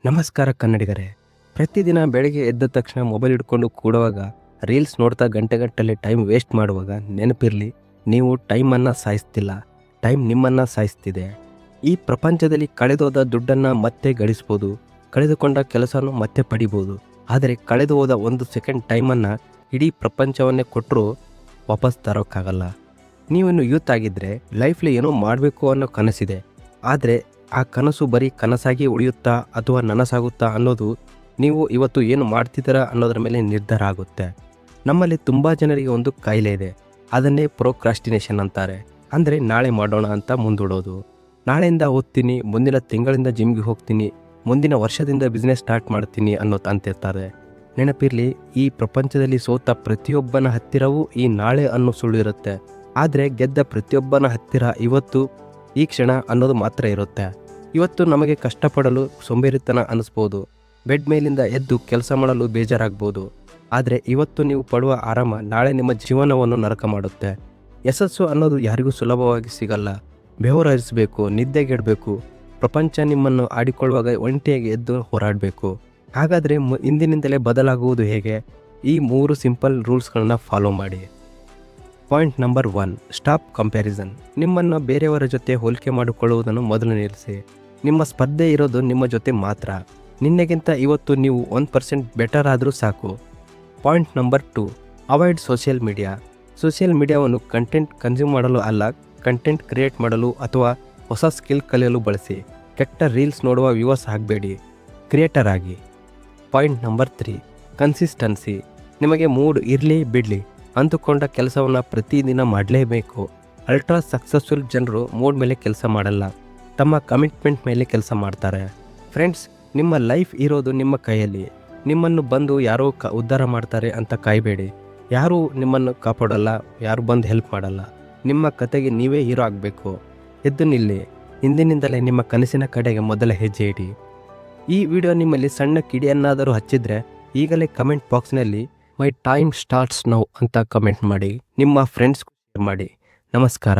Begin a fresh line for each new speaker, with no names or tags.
ನಮಸ್ಕಾರ ಕನ್ನಡಿಗರೇ. ಪ್ರತಿದಿನ ಬೆಳಗ್ಗೆ ಎದ್ದ ತಕ್ಷಣ ಮೊಬೈಲ್ ಹಿಡ್ಕೊಂಡು ಕೂಡುವಾಗ ರೀಲ್ಸ್ ನೋಡ್ತಾ ಗಂಟೆಗಟ್ಟಲೆ ಟೈಮ್ ವೇಸ್ಟ್ ಮಾಡುವಾಗ ನೆನಪಿರಲಿ, ನೀವು ಟೈಮನ್ನು ಸಾಯಿಸ್ತಿಲ್ಲ, ಟೈಮ್ ನಿಮ್ಮನ್ನು ಸಾಯಿಸ್ತಿದೆ. ಈ ಪ್ರಪಂಚದಲ್ಲಿ ಕಳೆದೋದ ದುಡ್ಡನ್ನು ಮತ್ತೆ ಗಳಿಸ್ಬೋದು, ಕಳೆದುಕೊಂಡ ಕೆಲಸನೂ ಮತ್ತೆ ಪಡಿಬೋದು. ಆದರೆ ಕಳೆದು ಹೋದ 1 ಸೆಕೆಂಡ್ ಟೈಮನ್ನು ಇಡೀ ಪ್ರಪಂಚವನ್ನೇ ಕೊಟ್ಟರೂ ವಾಪಸ್ ತರೋಕ್ಕಾಗಲ್ಲ. ನೀವಿನ್ನು ಯೂತ್ ಆಗಿದ್ದರೆ ಲೈಫ್ಲಿ ಏನೋ ಮಾಡಬೇಕು ಅನ್ನೋ ಕನಸಿದೆ. ಆದರೆ ಆ ಕನಸು ಬರೀ ಕನಸಾಗಿ ಉಳಿಯುತ್ತಾ ಅಥವಾ ನನಸಾಗುತ್ತಾ ಅನ್ನೋದು ನೀವು ಇವತ್ತು ಏನು ಮಾಡ್ತಿದ್ದೀರಾ ಅನ್ನೋದ್ರ ಮೇಲೆ ನಿರ್ಧಾರ ಆಗುತ್ತೆ. ನಮ್ಮಲ್ಲಿ ತುಂಬ ಜನರಿಗೆ ಒಂದು ಕಾಯಿಲೆ ಇದೆ, ಅದನ್ನೇ ಪ್ರೋಕ್ರಾಸ್ಟಿನೇಷನ್ ಅಂತಾರೆ. ಅಂದರೆ ನಾಳೆ ಮಾಡೋಣ ಅಂತ ಮುಂದೂಡೋದು. ನಾಳೆಯಿಂದ ಓದ್ತೀನಿ, ಮುಂದಿನ ತಿಂಗಳಿಂದ ಜಿಮ್ಗೆ ಹೋಗ್ತೀನಿ, ಮುಂದಿನ ವರ್ಷದಿಂದ ಬಿಸ್ನೆಸ್ ಸ್ಟಾರ್ಟ್ ಮಾಡ್ತೀನಿ ಅಂತಿರ್ತಾರೆ. ನೆನಪಿರಲಿ, ಈ ಪ್ರಪಂಚದಲ್ಲಿ ಸೋತ ಪ್ರತಿಯೊಬ್ಬನ ಹತ್ತಿರವೂ ಈ ನಾಳೆ ಅನ್ನೋ ಸುಳ್ಳು ಇರುತ್ತೆ. ಆದರೆ ಗೆದ್ದ ಪ್ರತಿಯೊಬ್ಬನ ಹತ್ತಿರ ಇವತ್ತು, ಈ ಕ್ಷಣ ಅನ್ನೋದು ಮಾತ್ರ ಇರುತ್ತೆ. ಇವತ್ತು ನಮಗೆ ಕಷ್ಟಪಡಲು ಸೋಂಬೇರಿತನ ಅನ್ನಿಸ್ಬೋದು, ಬೆಡ್ ಮೇಲಿಂದ ಎದ್ದು ಕೆಲಸ ಮಾಡಲು ಬೇಜಾರಾಗ್ಬೋದು. ಆದರೆ ಇವತ್ತು ನೀವು ಪಡುವ ಆರಾಮ ನಾಳೆ ನಿಮ್ಮ ಜೀವನವನ್ನು ನರಕ ಮಾಡುತ್ತೆ. ಯಶಸ್ಸು ಅನ್ನೋದು ಯಾರಿಗೂ ಸುಲಭವಾಗಿ ಸಿಗಲ್ಲ. ಬೆವರಿಸಬೇಕು, ನಿದ್ದೆಗೆಡಬೇಕು, ಪ್ರಪಂಚ ನಿಮ್ಮನ್ನು ಆಡಿಕೊಳ್ಳುವಾಗ ಒಂಟಿಯಾಗಿ ಎದ್ದು ಹೋರಾಡಬೇಕು. ಹಾಗಾದರೆ ಇಂದಿನಿಂದಲೇ ಬದಲಾಗುವುದು ಹೇಗೆ? ಈ 3 ಸಿಂಪಲ್ ರೂಲ್ಸ್ಗಳನ್ನ ಫಾಲೋ ಮಾಡಿ. Point number 1, stop comparison. ನಿಮ್ಮನ್ನು ಬೇರೆಯವರ ಜೊತೆ ಹೋಲಿಕೆ ಮಾಡಿಕೊಳ್ಳುವುದನ್ನು ಮೊದಲು ನಿಲ್ಲಿಸಿ. ನಿಮ್ಮ ಸ್ಪರ್ಧೆ ಇರೋದು ನಿಮ್ಮ ಜೊತೆ ಮಾತ್ರ. ನಿನ್ನೆಗಿಂತ ಇವತ್ತು ನೀವು 1% ಬೆಟರ್ ಆದರೂ ಸಾಕು. Point number 2, avoid social media. Social ಮೀಡಿಯಾವನ್ನು ಕಂಟೆಂಟ್ ಕನ್ಸ್ಯೂಮ್ ಮಾಡಲು ಅಲ್ಲ, ಕಂಟೆಂಟ್ ಕ್ರಿಯೇಟ್ ಮಾಡಲು ಅಥವಾ ಹೊಸ ಸ್ಕಿಲ್ ಕಲಿಯಲು ಬಳಸಿ. ಕೆಟ್ಟ ರೀಲ್ಸ್ ನೋಡುವ ವ್ಯೂವರ್ಸ್ ಆಗಬೇಡಿ, ಕ್ರಿಯೇಟರ್ ಆಗಿ. Point number 3, consistency. ನಿಮಗೆ ಮೂಡ್ ಇರಲಿ ಬಿಡಲಿ, ಅಂದುಕೊಂಡ ಕೆಲಸವನ್ನು ಪ್ರತಿದಿನ ಮಾಡಲೇಬೇಕು. ಅಲ್ಟ್ರಾ ಸಕ್ಸಸ್ಫುಲ್ ಜನರು ಮೂಡ್ ಮೇಲೆ ಕೆಲಸ ಮಾಡಲ್ಲ, ತಮ್ಮ ಕಮಿಟ್ಮೆಂಟ್ ಮೇಲೆ ಕೆಲಸ ಮಾಡ್ತಾರೆ. ಫ್ರೆಂಡ್ಸ್, ನಿಮ್ಮ ಲೈಫ್ ಇರೋದು ನಿಮ್ಮ ಕೈಯಲ್ಲಿ. ನಿಮ್ಮನ್ನು ಬಂದು ಯಾರೋ ಉದ್ಧಾರ ಮಾಡ್ತಾರೆ ಅಂತ ಕಾಯಬೇಡಿ. ಯಾರೂ ನಿಮ್ಮನ್ನು ಕಾಪಾಡಲ್ಲ, ಯಾರು ಬಂದು ಹೆಲ್ಪ್ ಮಾಡಲ್ಲ. ನಿಮ್ಮ ಕತೆಗೆ ನೀವೇ ಹೀರೋ ಆಗಬೇಕು. ಎದ್ದು ನಿಲ್ಲಿ, ಇಂದಿನಿಂದಲೇ ನಿಮ್ಮ ಕನಸಿನ ಕಡೆಗೆ ಮೊದಲ ಹೆಜ್ಜೆ ಇಡಿ. ಈ ವಿಡಿಯೋ ನಿಮ್ಮಲ್ಲಿ ಸಣ್ಣ ಕಿಡಿಯನ್ನಾದರೂ ಹಚ್ಚಿದರೆ ಈಗಲೇ ಕಮೆಂಟ್ ಬಾಕ್ಸ್ನಲ್ಲಿ ಮೈ ಟೈಮ್ ಸ್ಟಾರ್ಟ್ಸ್ ನೌ ಅಂತ ಕಮೆಂಟ್ ಮಾಡಿ, ನಿಮ್ಮ ಫ್ರೆಂಡ್ಸ್ಗೂ ಶೇರ್ ಮಾಡಿ. ನಮಸ್ಕಾರ.